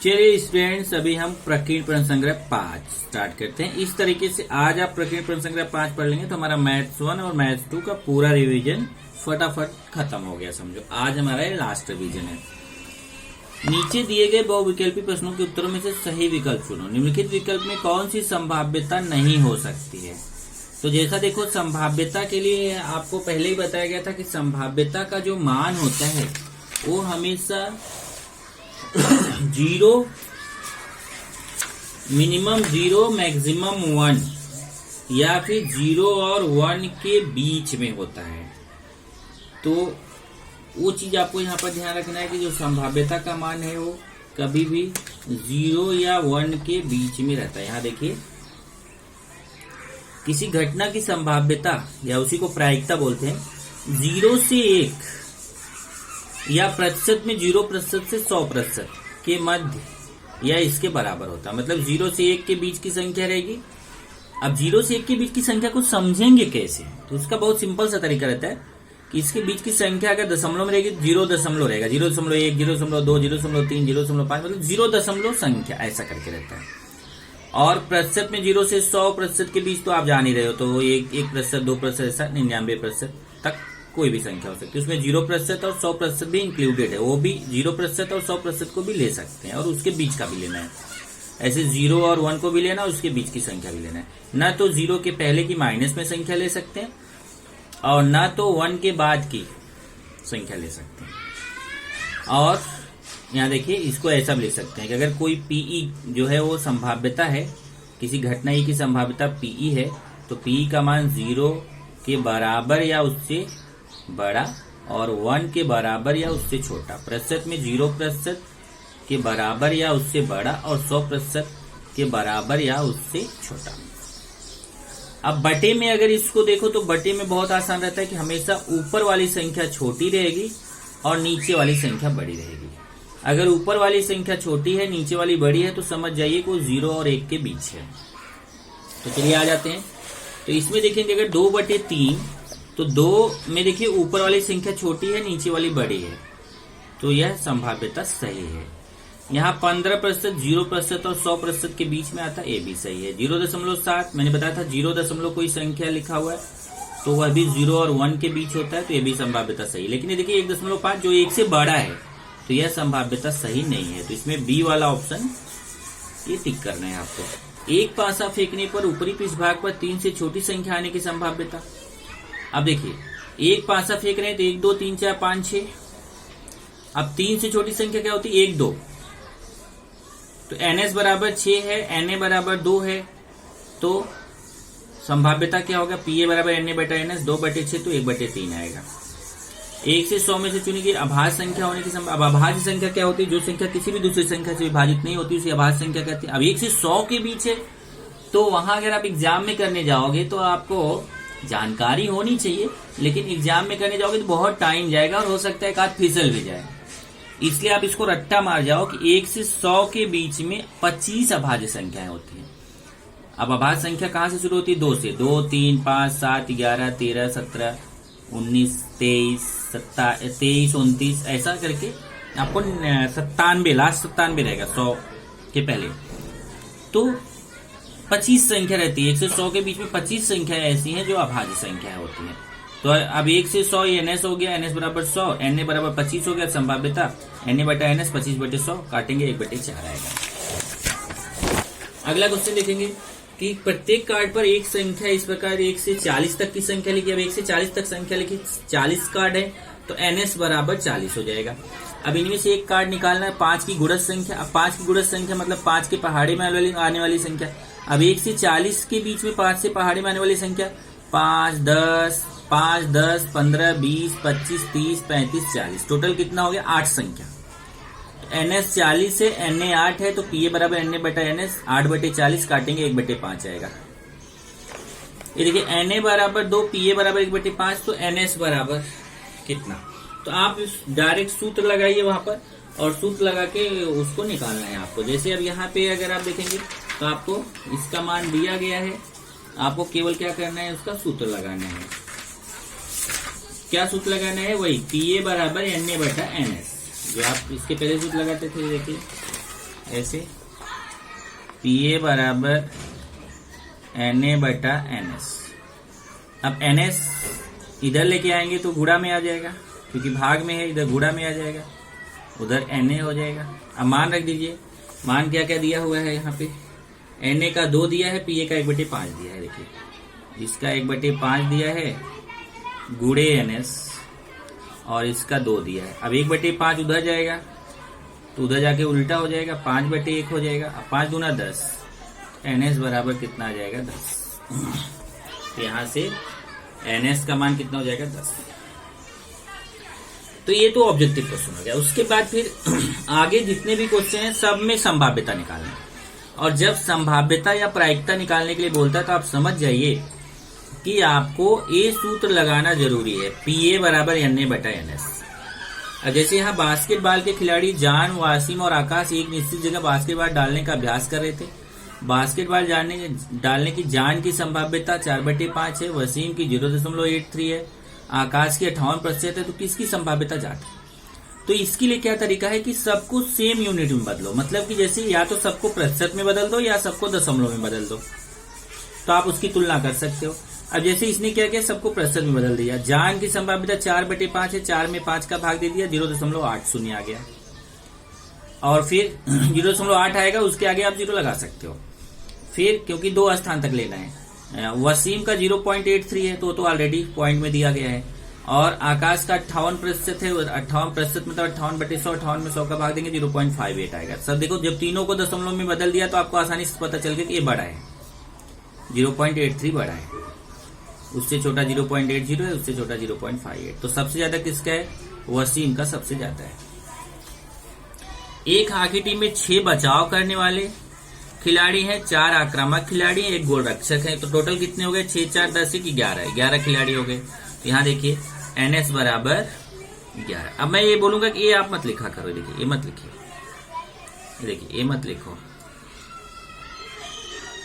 चलिए स्टूडेंट्स, अभी हम प्रकीर्ण प्रश्न संग्रह 5 स्टार्ट करते हैं। इस तरीके से आज आप प्रकीर्ण प्रश्न संग्रह 5 पढ़ लेंगे तो हमारा मैथ्स 1 और मैथ्स 2 का पूरा रिवीजन फटाफट खत्म हो गया। समझो आज हमारा ये लास्ट रिवीजन है। नीचे दिए गए बहुविकल्पी प्रश्नों के उत्तरों में से सही विकल्प चुनो। निम्नलिखित विकल्प में कौन सी संभाव्यता नहीं हो सकती है? तो जैसा देखो, संभाव्यता के लिए आपको पहले ही बताया गया था कि संभाव्यता का जो मान होता है वो हमेशा 0, मिनिमम 0, मैक्सिमम 1 या फिर 0 और 1 के बीच में होता है। तो वो चीज आपको यहाँ पर ध्यान रखना है कि जो संभाव्यता का मान है वो कभी भी 0 या 1 के बीच में रहता है। यहाँ देखिए, किसी घटना की संभाव्यता या उसी को प्रायिकता बोलते हैं 0 से 1 या प्रतिशत में 0% से 100% के मध्य या इसके बराबर होता है। मतलब 0 से 1 के बीच की संख्या रहेगी। अब 0 से 1 के बीच की संख्या को समझेंगे कैसे? तो उसका बहुत सिंपल सा तरीका रहता है कि इसके बीच की संख्या अगर दशमलव में रहेगी 0 दशमलव रहेगा, 0.1, 0.2, 0.3, 0.5, मतलब 0 दशमलव संख्या ऐसा करके रहता है। और प्रतिशत में 0 से 100% के बीच तो आप जान ही रहे हो, तो 1%, 2%, ऐसा 99% तक कोई भी संख्या हो सकती है। उसमें 0% और 100% भी इंक्लूडेड है। वो भी 0% और 100% को भी ले सकते हैं और उसके बीच का भी लेना है। ऐसे 0 और 1 को भी लेना और उसके बीच की संख्या भी लेना है। ना तो 0 के पहले की माइनस में संख्या ले सकते हैं और ना तो 1 के बाद की संख्या ले सकते हैं। और यहाँ देखिए, इसको ऐसा भी ले सकते हैं कि अगर कोई पीई जो है वो संभाव्यता है, किसी घटना ई की संभाव्यता पीई है, तो पीई का मान 0 के बराबर या उससे बड़ा और 1 के बराबर या उससे छोटा। प्रतिशत में 0% के बराबर या उससे बड़ा और 100% के बराबर या उससे छोटा। अब बटे में अगर इसको देखो तो बटे में बहुत आसान रहता है कि हमेशा ऊपर वाली संख्या छोटी रहेगी और नीचे वाली संख्या बड़ी रहेगी। अगर ऊपर वाली संख्या छोटी है, नीचे वाली बड़ी है, तो समझ जाइए कि 0 और 1 के बीच है। तो चलिए आ जाते हैं। तो इसमें देखेंगे अगर 2/3, तो 2 में देखिए ऊपर वाली संख्या छोटी है, नीचे वाली बड़ी है, तो यह संभाव्यता सही है। यहाँ 15%, 0% और 100% के बीच में आता है, ये भी सही है। 0.7 मैंने बताया था, 0 कोई संख्या लिखा हुआ है तो वह भी 0 और 1 के बीच होता है, तो ये भी संभाव्यता सही है। लेकिन ये देखिए 1.5 जो 1 से बड़ा है, तो यह संभाव्यता सही नहीं है। तो इसमें बी वाला ऑप्शन ये टिक करना है आपको। एक पासा फेंकने पर ऊपरी पृष्ठभाग पर 3 से छोटी संख्या आने की संभाव्यता। अब देखिए, एक पासा फेंक रहे हैं तो 1, 2, 3, 4, 5, 6। अब 3 से छोटी संख्या क्या होती है? 1, 2। तो ns बराबर 6 है, na बराबर 2 है, तो संभाव्यता क्या होगा? pa बराबर na/ns, 2/6, तो 1/3 आएगा। 1 से 100 में से चुनी गई अभाज्य संख्या होने की संभावना। अब अभाज्य संख्या क्या होती है? जो संख्या किसी भी दूसरी संख्या से विभाजित नहीं होती उसे अभाज्य संख्या कहते हैं। अब 1 से 100 के बीच है, तो वहां अगर आप एग्जाम में करने जाओगे तो आपको जानकारी होनी चाहिए, लेकिन एग्जाम में करने जाओगे तो बहुत टाइम जाएगा और हो सकता है एक आध फिसल भी जाए। इसलिए आप इसको रट्टा मार जाओ कि 1 से 100 के बीच में 25 अभाज्य संख्याएं होती हैं। अब अभाज्य संख्या कहां से शुरू होती है? 2 से। 2, 3, 5, 7, 11, 13, 17, 19, 23, 29, ऐसा करके आपको 97, लास्ट 97 रहेगा 100 के पहले। तो 25 संख्या रहती है। 1 से 100 के बीच में 25 संख्या ऐसी हैं जो अभाज्य संख्या होती हैं। तो अब 1 से 100 ये ns हो गया, ns बराबर 100, na बराबर 25 हो गया। संभाव्यता na/ns 25/100 काटेंगे, 1/4 आएगा। अगला क्वेश्चन देखेंगे कि प्रत्येक कार्ड पर एक संख्या इस प्रकार 1 से 40 तक की संख्या लिखी। अब 1 से 40 तक संख्या लिखी, 40 कार्ड है, तो ns बराबर 40 हो जाएगा। अब इनमें से एक कार्ड निकालना है 5 की गुणज संख्या। अब 5 की गुणज संख्या मतलब 5 के पहाड़े में आने वाली संख्या। अब 1 से 40 के बीच में 5 से पहाड़ी में आने वाली संख्या 5, 10, 15, 20, 25, 30, 35, 40। टोटल कितना हो गया? 8 संख्या। तो ns 40 है, na 8 है, तो pa बराबर na/ns 8/40 काटेंगे, 1/5 आएगा। ये देखिए na बराबर 2, pa बराबर 1/5, तो ns बराबर कितना? तो आप डायरेक्ट सूत्र लगाइए वहां पर और सूत्र लगा के उसको निकालना है आपको। जैसे अब यहाँ पे अगर आप देखेंगे तो आपको इसका मान दिया गया है, आपको केवल क्या करना है? उसका सूत्र लगाना है। क्या सूत्र लगाना है? वही pa बराबर na/ns, जो आप इसके पहले सूत्र लगाते थे। देखिए ऐसे PA बराबर NA/NS। अब NS इधर लेके आएंगे तो गुणा में आ जाएगा, क्योंकि भाग में है, इधर गुणा में आ जाएगा, उधर NA हो जाएगा। अब मान रख दीजिए, मान क्या क्या दिया हुआ है यहाँ पे, NA का 2 दिया है, PA का 1/5 दिया है। देखिए इसका 1/5 दिया है गुणे NS, और इसका 2 दिया है। अब 1/5 उधर जाएगा तो उधर जाके उल्टा हो जाएगा, 5/1 हो जाएगा। अब 5 दूना 10, NS बराबर कितना आ जाएगा 10। तो यहाँ से NS का मान कितना हो जाएगा 10। तो ये तो ऑब्जेक्टिव क्वेश्चन हो गया। उसके बाद फिर आगे जितने भी क्वेश्चन हैं सब में संभाव्यता निकालना, और जब संभाव्यता या प्रायिकता निकालने के लिए बोलता है तो आप समझ जाइए कि आपको ये सूत्र लगाना जरूरी है, PA बराबर NA/NS। अब जैसे यहाँ बास्केटबॉल के खिलाड़ी जान, वासिम और आकाश एक निश्चित जगह बास्केटबॉल डालने का अभ्यास कर रहे थे। बास्केटबॉल डालने की जान की संभाव्यता 4/5 है, वसीम की 0.83 है, आकाश की 58% है। तो किसकी संभाव्यता ज्यादा? तो इसके लिए क्या तरीका है कि सबको सेम यूनिट में बदलो, मतलब कि जैसे या तो सबको प्रतिशत में बदल दो या सबको दशमलव में बदल दो, तो आप उसकी तुलना कर सकते हो। अब जैसे इसने क्या किया, सबको प्रतिशत में बदल दिया। जान की संभाव्यता 4/5 है, 4 में 5 का भाग दे दिया, 0.80 आ गया, और फिर 0.8 आएगा, उसके आगे आप 0 लगा सकते हो। फिर क्योंकि 2 स्थान तक लेना है, वसीम का 0.83 है तो ऑलरेडी पॉइंट में दिया गया है, और आकाश का 58% है, 58% मतलब 58/100, 58 में 100 का भाग देंगे 0.58 आएगा। सब देखो, जब तीनों को दशमलव में बदल दिया तो आपको आसानी से पता चल गया कि ये बड़ा है, 0.83 बड़ा है, उससे छोटा 0.80 है, उससे छोटा 0.58। तो सबसे ज्यादा किसका है? वसीम का सबसे ज्यादा है। एक हॉकी टीम में 6 बचाव करने वाले खिलाड़ी हैं, 4 आक्रामक खिलाड़ी हैं, 1 गोलरक्षक है। तो टोटल कितने हो गए? 6, 4, 10, 11 खिलाड़ी हो गए। तो यहाँ देखिए NS बराबर 11। अब मैं ये बोलूंगा कि ये आप मत लिखा करो, देखिए ये मत लिखिए, देखिए ये मत लिखो,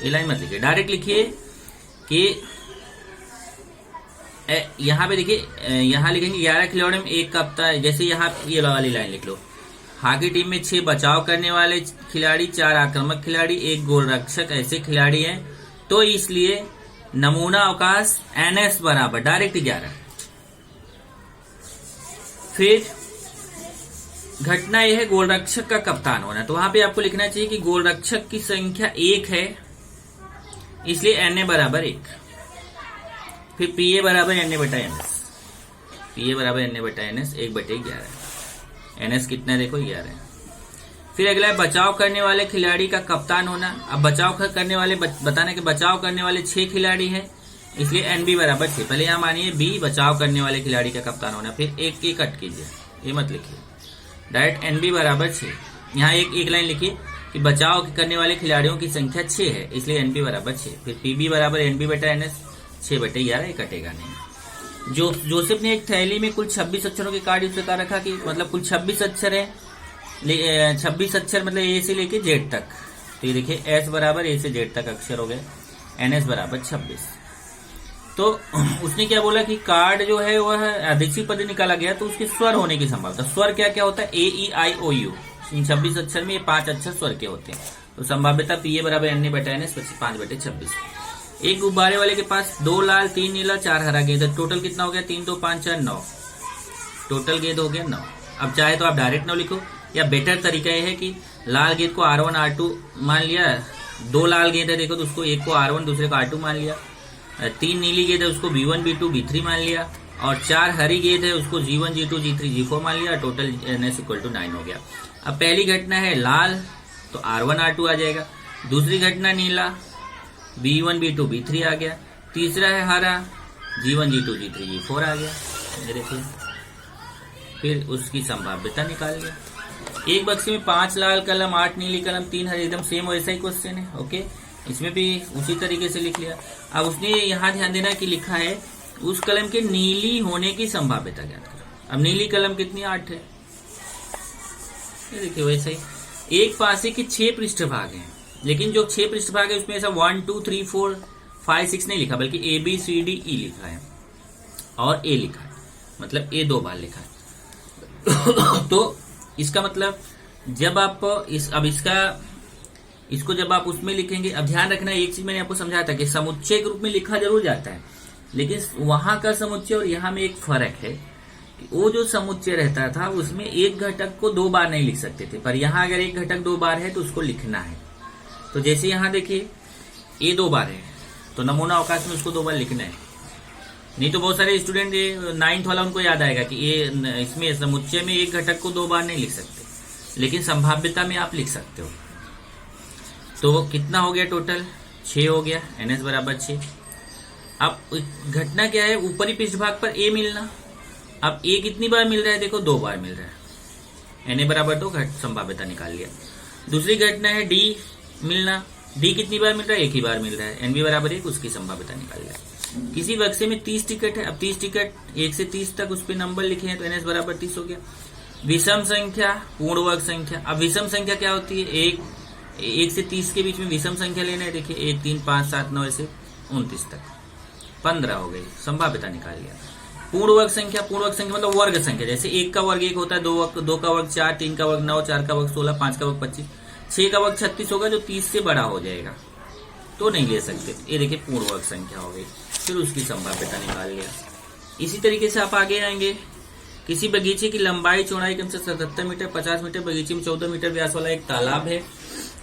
ये लाइन मत लिखिए, डायरेक्ट लिखिए कि यहाँ पे देखिए, यहाँ लिखेंगे 11 खिलाड़ियों में 1 कप्तान। जैसे यहाँ ये वाली लाइन लिख लो, हॉकी टीम में 6 बचाव करने वाले खिलाड़ी, 4 आक्रामक खिलाड़ी, 1 गोलरक्षक ऐसे खिलाड़ी हैं। तो इसलिए नमूना अवकाश NS बराबर डायरेक्ट 11। फिर घटना यह है गोलरक्षक का कप्तान होना, तो वहां पे आपको लिखना चाहिए कि गोलरक्षक की संख्या 1 है, इसलिए NA बराबर 1। फिर PA बराबर NA/NS, PA बराबर NA/NS 1/11। NS कितना है देखो 11 है। फिर अगला है बचाव करने वाले खिलाड़ी का कप्तान होना। अब बचाव करने वाले बताना कि बचाव करने वाले 6 खिलाड़ी हैं, इसलिए NB बराबर 6। पहले यहाँ मानिए B बचाव करने वाले खिलाड़ी का कप्तान होना, फिर 1 की कट कीजिए, ये मत लिखिए, डायरेक्ट NB बराबर 6। यहाँ एक लाइन लिखिए कि बचाव करने वाले खिलाड़ियों की संख्या 6 है, इसलिए NB बराबर 6। फिर PB बराबर NB/NS 6/11, ये कटेगा नहीं। जोसेफ ने एक थैली में कुल 26 अक्षरों के कार्ड यूज कर रखा, कि मतलब कुल 26 अक्षर है, 26 अक्षर मतलब A से लेके Z तक। तो ये देखिए S बराबर A से Z तक अक्षर हो गए, NS बराबर 26। तो उसने क्या बोला कि कार्ड जो है वह आदेशिक पद निकाला गया, तो उसके स्वर होने की संभावना। स्वर क्या क्या होता है? A, E, I, O, U। इन 26 अक्षर में ये 5 अक्षर स्वर के होते हैं। तो संभाव्यता PA बराबर NA/NS 5/26। एक गुब्बारे वाले के पास 2 लाल, 3 नीला, 4 हरा गेंद है। टोटल कितना हो गया? 3, 2, 5, 4, 9। टोटल गेंद हो गया 9। अब चाहे तो आप डायरेक्ट 9 लिखो, या बेटर तरीका यह है कि लाल गेंद को R1, R2 मान लिया, 2 लाल गेंद है देखो तो उसको एक को R1 दूसरे को R2 मान लिया, 3 नीली गेंद है उसको B1, B2, B3 मान लिया, और 4 हरी गेंद है उसको G1, G2, G3, G4 मान लिया। टोटल NS = 9 हो गया। अब पहली घटना है लाल, तो R1, R2 आ जाएगा। दूसरी घटना नीला, B1, B2, B3 आ गया। तीसरा है हरा, G1, G2, G3, G4 आ गया। ये देखिए, फिर उसकी संभाव्यता निकाल लिया। एक बक्से में 5 लाल कलम, 8 नीली कलम, 3 हरी, एकदम सेम वैसा ही क्वेश्चन है। ओके, इसमें भी उसी तरीके से लिख लिया। अब उसने यहाँ ध्यान देना कि लिखा है उस कलम के नीली होने की संभाव्यता ज्ञात करो। अब नीली कलम कितनी? 8 है। ये देखिए वैसा ही एक पासे के 6 पृष्ठभाग हैं, लेकिन जो 6 पृष्ठभाग है उसमें ऐसा 1, 2, 3, 4, 5, 6 नहीं लिखा, बल्कि ABCDE लिखा है और A लिखा है, मतलब A 2 बार लिखा है। तो इसका मतलब जब आप इसको जब आप उसमें लिखेंगे, अब ध्यान रखना एक चीज मैंने आपको समझाया था कि समुच्चय के रूप में लिखा जरूर जाता है, लेकिन वहां का समुच्चय और यहाँ में एक फर्क है। वो जो समुच्चय रहता था उसमें एक घटक को 2 बार नहीं लिख सकते थे, पर यहाँ अगर एक घटक 2 बार है तो उसको लिखना है। तो जैसे यहाँ देखिए ए 2 बार है तो नमूना अवकाश में उसको 2 बार लिखना है। नहीं तो बहुत सारे स्टूडेंट ये 9th वाला उनको याद आएगा कि ये इसमें समुच्चय में एक घटक को 2 बार नहीं लिख सकते, लेकिन संभाव्यता में आप लिख सकते हो। तो कितना हो गया टोटल? 6 हो गया, NS बराबर 6। अब घटना क्या है, ऊपरी पृष्ठभाग पर ए मिलना। अब ए कितनी बार मिल रहा है? देखो 2 बार मिल रहा है, Na बराबर 2, संभाव्यता निकाल लिया। दूसरी घटना है डी मिलना। डी कितनी बार मिल रहा है? एक ही बार मिल रहा है, NB बराबर 1, उसकी संभाव्यता निकाल लिया। किसी बक्से में 30 टिकट है, अब 30 टिकट 1 से 30 तक उस पर नंबर लिखे हैं तो NS बराबर 30 हो गया। विषम संख्या, पूर्ण वर्ग संख्या। अब विषम संख्या क्या होती है? 1 से 30 के बीच में विषम संख्या लेना है। देखिए 1, 3, 5, 7, 9 ऐसे 29 तक, 15 हो गई, संभाव्यता निकाल लिया। पूर्ण वर्ग संख्या, पूर्ण वर्ग संख्या मतलब वर्ग संख्या, जैसे 1 का वर्ग 1 होता है, 2 का वर्ग 4, 3 का वर्ग 9, 4 का वर्ग 16, 5 का वर्ग 25, 6 का वर्ग 36 होगा जो 30 से बड़ा हो जाएगा तो नहीं ले सकते। ये देखिए पूर्ण वर्ग संख्या हो गई, फिर उसकी संभाव्यता निकाल लिया। इसी तरीके से आप आगे आएंगे। किसी बगीचे की लंबाई चौड़ाई कम से 77 मीटर 50 मीटर, बगीचे में 14 मीटर व्यास वाला एक तालाब है।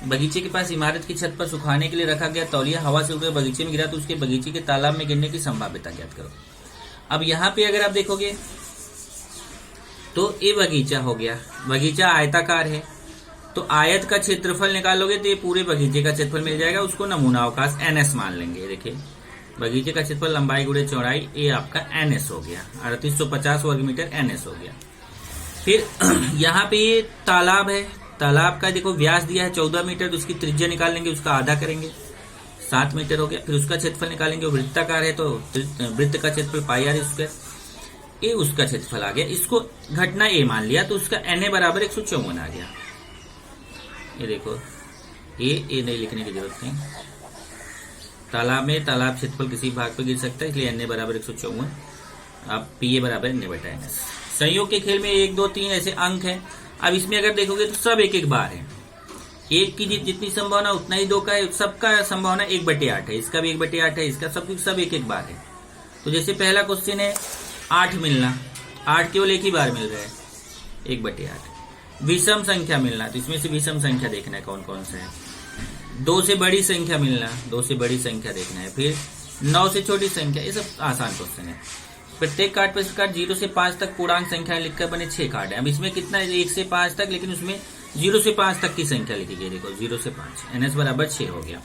बगीचे के पास इमारत की छत पर सुखाने के लिए रखा गया तौलिया हवा से उड़कर बगीचे में गिरा तो उसके बगीचे के तालाब में गिरने की संभाव्यता ज्ञात करो। अब यहाँ पे अगर आप देखोगे तो ये बगीचा हो गया, बगीचा आयताकार है तो आयत का क्षेत्रफल निकालोगे तो ये पूरे बगीचे का क्षेत्रफल मिल जाएगा, उसको नमूना अवकाश NS मान लेंगे। देखिए बगीचे का क्षेत्रफल लंबाई गुणे चौड़ाई, ये आपका NS हो गया, 3850 वर्ग मीटर NS हो गया। फिर यहाँ पे ये तालाब है, तालाब का देखो व्यास दिया है 14 मीटर, तो उसकी त्रिज्या निकाल लेंगे, उसका आधा करेंगे, 7 मीटर हो गया। फिर उसका क्षेत्रफल निकालेंगे, वो वृत्ताकार है तो वृत्त का क्षेत्रफल पाई आर स्क्वायर, ये उसका क्षेत्रफल आ गया। इसको घटना ए मान लिया तो उसका Na बराबर 154 आ गया। ये देखो ए नहीं लिखने की जरूरत नहीं, तालाब में तालाब क्षेत्रफल किसी भाग पर गिर सकता है, इसलिए Na बराबर 154। अब PA बराबर Na बटा NS। संयोग के खेल में 1, 2, 3 ऐसे अंक है। अब इसमें अगर देखोगे तो सब एक बार है, एक की जितनी संभावना उतना ही 2 का है, सबका संभावना 1/8 है, इसका भी 1/8 है, इसका सब एक बार है। तो जैसे पहला क्वेश्चन है 8 मिलना, 8 केवल एक ही बार मिल रहा है, 1/8। विषम संख्या मिलना, तो इसमें से विषम संख्या देखना है कौन कौन सा है। 2 से बड़ी संख्या मिलना, 2 से बड़ी संख्या देखना है। फिर 9 से छोटी संख्या, ये सब आसान क्वेश्चन है। प्रत्येक कार्ड पर कार्ड 0 से 5 तक पूर्णांक संख्या लिखकर बने 6 कार्ड है। अब इसमें कितना है? 1 से 5 तक, लेकिन उसमें 0 से 5 तक की संख्या लिखी गई। देखो 0 से 5, NS बराबर 6 हो गया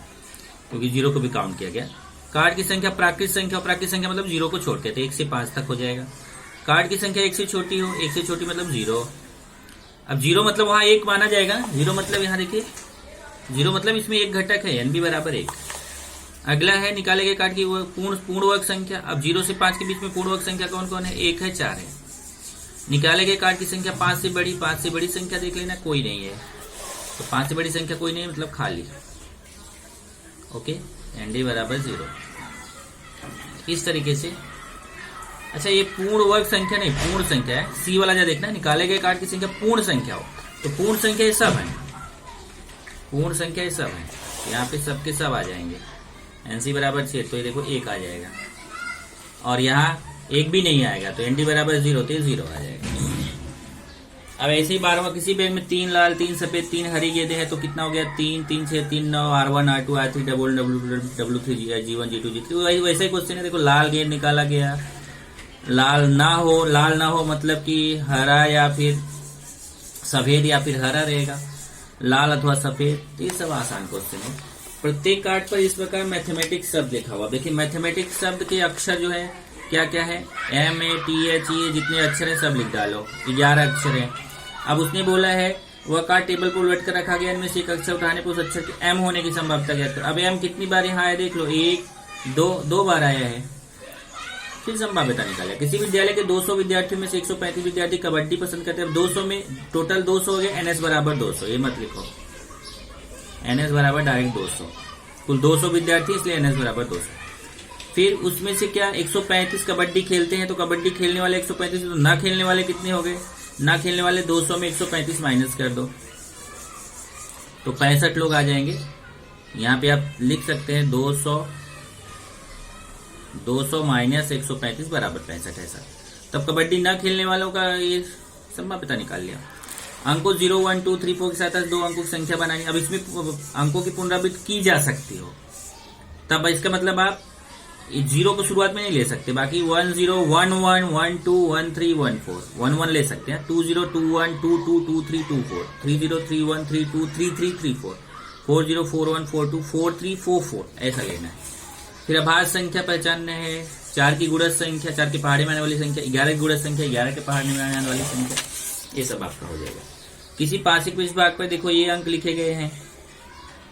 क्योंकि 0 को भी काउंट किया गया। कार्ड की संख्या प्राकृत संख्या, प्राकृत संख्या मतलब 0 को छोड़ के, तो 1 से 5 तक हो जाएगा। कार्ड की संख्या 1 से छोटी हो, 1 से छोटी मतलब 0। अब 0 मतलब वहां 1 माना जाएगा, 0 मतलब यहाँ देखिए 0 मतलब इसमें एक घटक है, NB बराबर 1। अगला है निकाले गए कार्ड की पूर्ण वर्ग संख्या। अब 0 से 5 के बीच में पूर्ण वर्ग संख्या कौन कौन है? 1 है, 4 है। निकाले गए कार्ड की संख्या 5 से बड़ी, 5 से बड़ी संख्या देख लेना, कोई नहीं है, तो 5 से बड़ी संख्या कोई नहीं है मतलब खाली। ओके, ND बराबर 0। इस तरीके से। अच्छा ये पूर्ण वर्ग संख्या नहीं, पूर्ण संख्या है, C वाला जो देखना, निकाले गए कार्ड की संख्या पूर्ण संख्या हो, तो पूर्ण संख्या ये सब है, पूर्ण संख्या ये सब है, यहाँ पे सबके सब आ जाएंगे। NC बराबर 6 तो ये देखो 1 आ जाएगा, और यहाँ 1 भी नहीं आएगा तो ND बराबर 0 तो 0 आ जाएगा। अब ऐसे ही 12वां, किसी बैग में 3 लाल 3 सफेद 3 हरी गेंदे हैं तो कितना हो गया? 3 3 6 3 9 R1 R2 R3 W3 G1 G2 G3। वैसे ही क्वेश्चन है, देखो लाल गेंद निकाला गया, लाल ना हो मतलब कि हरा या फिर सफेद या फिर हरा रहेगा, लाल अथवा सफेद। ये सब आसान क्वेश्चन है। प्रत्येक कार्ड पर इस प्रकार मैथमेटिक्स शब्द लिखा हुआ। देखिए मैथमेटिक्स शब्द के अक्षर जो है क्या क्या है? MATHE जितने अक्षर है सब लिख डालो, 11 अक्षर है। अब उसने बोला है वह कार्ड टेबल पर उलट कर रखा गया, इनमें से एक अक्षर उठाने पर उस अक्षर के M होने की संभावना ज्ञात करो। अब M कितनी बार यहाँ आया देख लो, 1 2 बार आया है। फिर संभाव्यता निकाला। किसी विद्यालय के 200 विद्यार्थियों में से 135 विद्यार्थी कबड्डी पसंद करते हैं। 200 में टोटल 200 हो गए, NS बराबर 200, ये मत लिखो, NS बराबर डायरेक्ट 200, कुल 200 विद्यार्थी इसलिए NS बराबर 200। फिर उसमें से क्या 135 कबड्डी खेलते हैं, तो कबड्डी खेलने वाले 135, तो ना खेलने वाले कितने हो गए? ना खेलने वाले 200 में 135 माइनस कर दो, तो 65 लोग आ जाएंगे। यहाँ पे आप लिख सकते हैं 200 माइनस 135 बराबर 65 ऐसा। तब कबड्डी न खेलने वालों का ये संभाव्यता निकाल लिया। अंकों 0 1 2 3 4 के साथ 2 अंकों की संख्या बनानी। अब इसमें अंकों की पुनरावृत्ति की जा सकती हो, तब इसका मतलब आप 0 को शुरुआत में नहीं ले सकते। बाकी 1 0 1 1 1 2 1 3 1 4 1 1 ले सकते हैं। 2 0 2 1 2 2 2 3 2 4 3 0 3 1 3 2 3 3 3 4 4 0 4 1 4 2 4 3 4 4 ऐसा लेना है। फिर अभाज्य संख्या पहचानना है। 4 की गुणज संख्या, 4 के पहाड़े में आने वाली संख्या, 11 की गुणज संख्या, 11 के पहाड़े में आने वाली संख्या, ये सब आपका हो जाएगा। किसी पासिक विभाग पर देखो ये अंक लिखे गए हैं,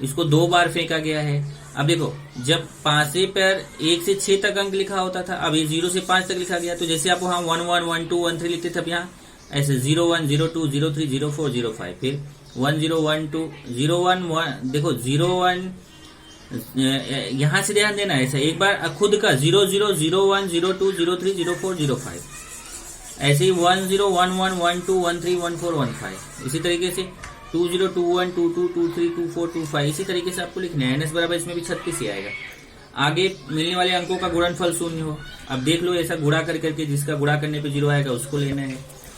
इसको 2 बार फेंका गया है। अब देखो जब पासे पर 1 से 6 तक अंक लिखा होता था, अब ये 0 से 5 तक लिखा गया, तो जैसे आप वहां 1 1 1 2 1 3 लिखते थे, अब यहाँ ऐसे 0 1 0 2 0 3 0 4 0 5, फिर 1 0 1 2 0 1 1, देखो 0 1 यहां से ध्यान देना है। ऐसा एक बार खुद का 0 0 0 1 0 2 0 3 0 4 0 5, ऐसे ही 1 0 1 1 1 2 1 3 1 4 1 5, इसी तरीके से 2 0 2 1 2 2 2 3 2 4 2 5, इसी तरीके से आपको लिखना है। एनएस बराबर इसमें भी 36 ही आएगा। आगे मिलने वाले अंकों का गुणनफल 0 हो। अब देख लो ऐसा गुणा कर करके जिसका गुणा करने पे 0 आएगा उसको लेना है,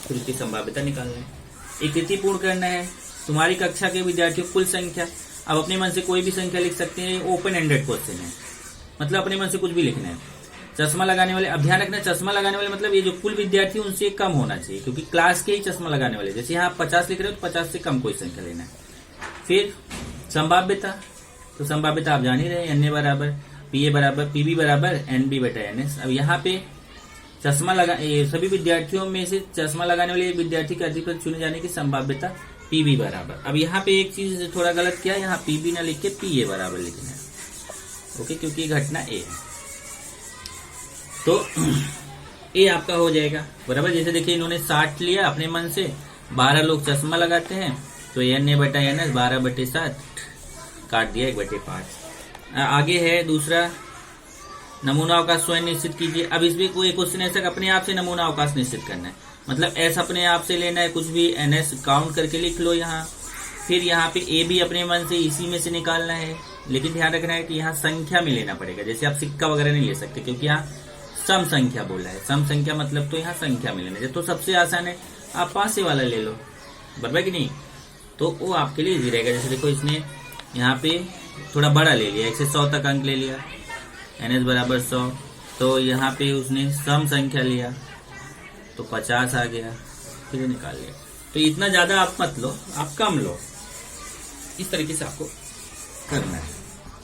फिर उसकी संभाव्यता निकालना है। एक पूर्ण करना है। तुम्हारी कक्षा के विद्यार्थियों कुल संख्या, अब अपने मन से कोई भी संख्या लिख सकते हैं। ओपन एंडेड क्वेश्चन है, मतलब अपने मन से कुछ भी लिखना है। चश्मा लगाने वाले, अब ध्यान रखना चश्मा लगाने वाले मतलब ये जो कुल विद्यार्थी उनसे कम होना चाहिए, क्योंकि क्लास के ही चश्मा लगाने वाले। जैसे यहाँ आप 50 लिख रहे हो तो 50 से कम कोई संख्या लेना है। फिर संभाव्यता, तो संभाव्यता आप जान ही रहे, एन ए बराबर पी ए बराबर पीबी बराबर एन बी बटा एन एस। अब यहाँ पे चश्मा लगा सभी विद्यार्थियों में से चश्मा लगाने वाले विद्यार्थी के अधिपति चुने जाने की संभाव्यता पीबी बराबर। अब यहाँ पे एक चीज थोड़ा गलत किया, यहाँ पीबी ना लिख के पी ए बराबर लिखना है, ओके, क्योंकि ये घटना ए है। तो ए आपका हो जाएगा बराबर। जैसे देखिए इन्होंने 60 लिया अपने मन से, 12 लोग चश्मा लगाते हैं, तो एन ए बटा एन एस 12 बटे 7 काट दिया 1 बटे 5। आगे है दूसरा, नमूना अवकाश स्वयं निश्चित कीजिए। अब इसमें कोई क्वेश्चन ऐसा अपने आप से नमूना अवकाश निश्चित करना है, मतलब एस अपने आप से लेना है, कुछ भी एन एस काउंट करके लिख लो यहाँ। फिर यहाँ पे ए भी अपने मन से इसी में से निकालना है, लेकिन ध्यान रखना है कि यहाँ संख्या में लेना पड़ेगा। जैसे आप सिक्का वगैरह नहीं ले सकते, क्योंकि यहाँ सम संख्या बोला है। सम संख्या मतलब तो यहाँ संख्या में लेना है। तो सबसे आसान है आप पासे वाला ले लो, बराबर कि नहीं, तो वो आपके लिए इजी रहेगा। जैसे देखो इसने यहाँ पे थोड़ा बड़ा ले लिया, 1 से 100 तक अंक ले लिया, एन एस बराबर 100, तो यहाँ पे उसने सम संख्या लिया तो 50 आ गया, फिर निकाल लिया। तो इतना ज्यादा आप मत लो, आप कम लो, इस तरीके से आपको करना है।